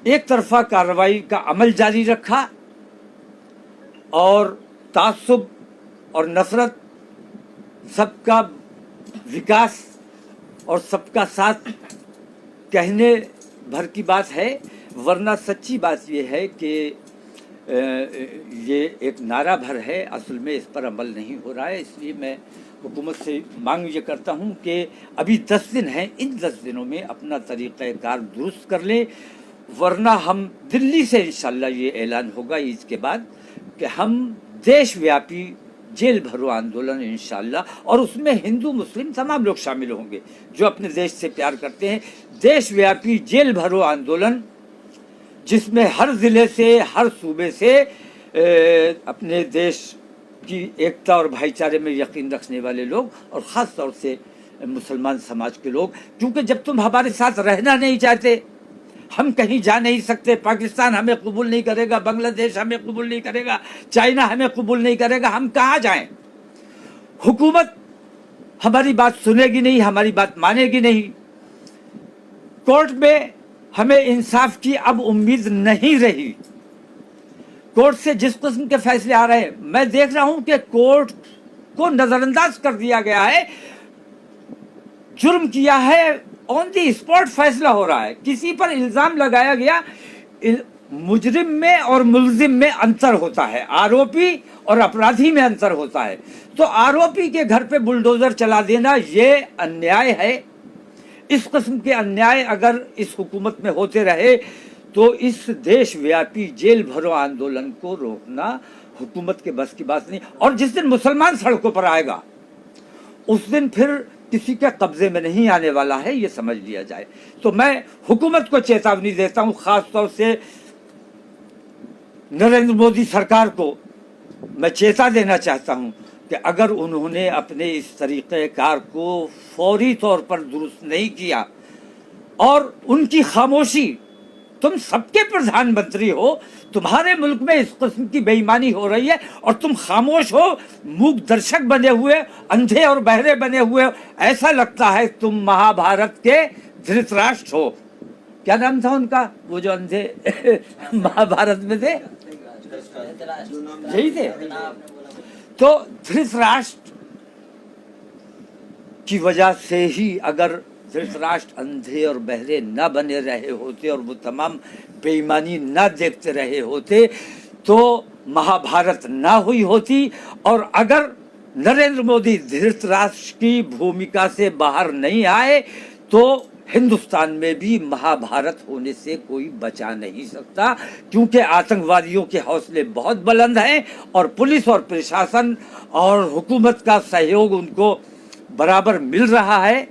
एक तरफा कार्रवाई का अमल जारी रखा और तासुब और नफरत, सबका विकास और सबका साथ कहने भर की बात है, वरना सच्ची बात ये है कि ये एक नारा भर है, असल में इस पर अमल नहीं हो रहा है। इसलिए मैं हुकूमत से मांग ये करता हूँ कि अभी 10 दिन हैं, इन 10 दिनों में अपना तरीक़ाकार दुरुस्त कर लें, वरना हम दिल्ली से इंशाल्लाह ये ऐलान होगा ईद के बाद कि हम देशव्यापी जेल भरो आंदोलन इंशाल्लाह, और उसमें हिंदू मुस्लिम तमाम लोग शामिल होंगे जो अपने देश से प्यार करते हैं। देशव्यापी जेल भरो आंदोलन जिसमें हर ज़िले से, हर सूबे से अपने देश की एकता और भाईचारे में यकीन रखने वाले लोग, और ख़ास तौर से मुसलमान समाज के लोग, क्योंकि जब तुम हमारे साथ रहना नहीं चाहते, हम कहीं जा नहीं सकते, पाकिस्तान हमें कबूल नहीं करेगा, बांग्लादेश हमें कबूल नहीं करेगा, चाइना हमें कबूल नहीं करेगा, हम कहाँ जाएं? हुकूमत हमारी बात सुनेगी नहीं, हमारी बात मानेगी नहीं। कोर्ट में हमें इंसाफ की अब उम्मीद नहीं रही। कोर्ट से जिस किस्म के फैसले आ रहे हैं, मैं देख रहा हूं कि कोर्ट को नजरअंदाज कर दिया गया है। जुर्म किया है, ऑन दी स्पॉट फैसला हो रहा है। किसी पर इल्जाम लगाया गया, मुजरिम में और मुल्जिम में अंतर होता है, आरोपी और अपराधी में अंतर होता है। तो आरोपी के घर पे बुलडोजर चला देना ये अन्याय है। इस किस्म के अन्याय अगर इस हुकूमत में होते रहे तो इस देशव्यापी जेल भरो आंदोलन को रोकना हुकूमत के बस की बात नहीं। और जिस दिन मुसलमान सड़कों पर आएगा उस दिन फिर किसी के कब्जे में नहीं आने वाला है, ये समझ लिया जाए। तो मैं हुकूमत को चेतावनी देता हूँ, खास तौर से नरेंद्र मोदी सरकार को मैं चेता देना चाहता हूँ कि अगर उन्होंने अपने इस तरीक़ेकार को फौरी तौर पर दुरुस्त नहीं किया, और उनकी खामोशी, तुम सबके प्रधानमंत्री हो, तुम्हारे मुल्क में इस किस्म की बेईमानी हो रही है और तुम खामोश हो, मूक दर्शक बने हुए, अंधे और बहरे बने हुए, ऐसा लगता है तुम महाभारत के धृतराष्ट्र हो। क्या नाम था उनका, वो जो अंधे महाभारत में थे, यही थे। तो धृतराष्ट्र की वजह से ही अगर धृतराष्ट्र अंधे और बहरे न बने रहे होते और वो तमाम बेईमानी न देखते रहे होते तो महाभारत ना हुई होती। और अगर नरेंद्र मोदी धृतराष्ट्र की भूमिका से बाहर नहीं आए तो हिंदुस्तान में भी महाभारत होने से कोई बचा नहीं सकता, क्योंकि आतंकवादियों के हौसले बहुत बुलंद हैं और पुलिस और प्रशासन और हुकूमत का सहयोग उनको बराबर मिल रहा है।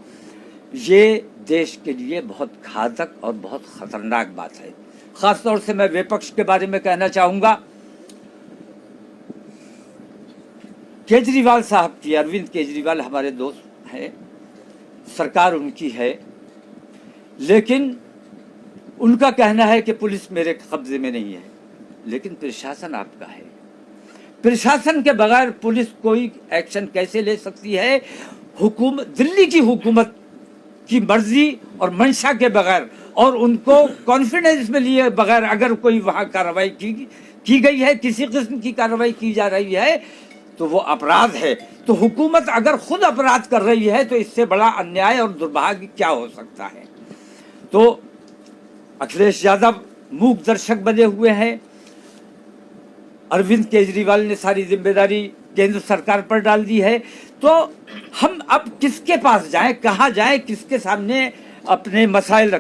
ये देश के लिए बहुत घातक और बहुत खतरनाक बात है। खास तौर से मैं विपक्ष के बारे में कहना चाहूँगा, केजरीवाल साहब की, अरविंद केजरीवाल हमारे दोस्त हैं, सरकार उनकी है, लेकिन उनका कहना है कि पुलिस मेरे कब्जे में नहीं है, लेकिन प्रशासन आपका है। प्रशासन के बगैर पुलिस कोई एक्शन कैसे ले सकती है? हुकूमत, दिल्ली की हुकूमत की मर्जी और मंशा के बगैर और उनको कॉन्फिडेंस में लिए बगैर अगर कोई वहाँ कार्रवाई की गई है, किसी किस्म की कार्रवाई की जा रही है, तो वो अपराध है। तो हुकूमत अगर खुद अपराध कर रही है तो इससे बड़ा अन्याय और दुर्भाग्य क्या हो सकता है? तो अखिलेश यादव मूक दर्शक बने हुए हैं। अरविंद केजरीवाल ने सारी जिम्मेदारी केंद्र सरकार पर डाल दी है। तो हम अब किसके पास जाएं, कहाँ जाएं, किसके सामने अपने मसाइल रखें?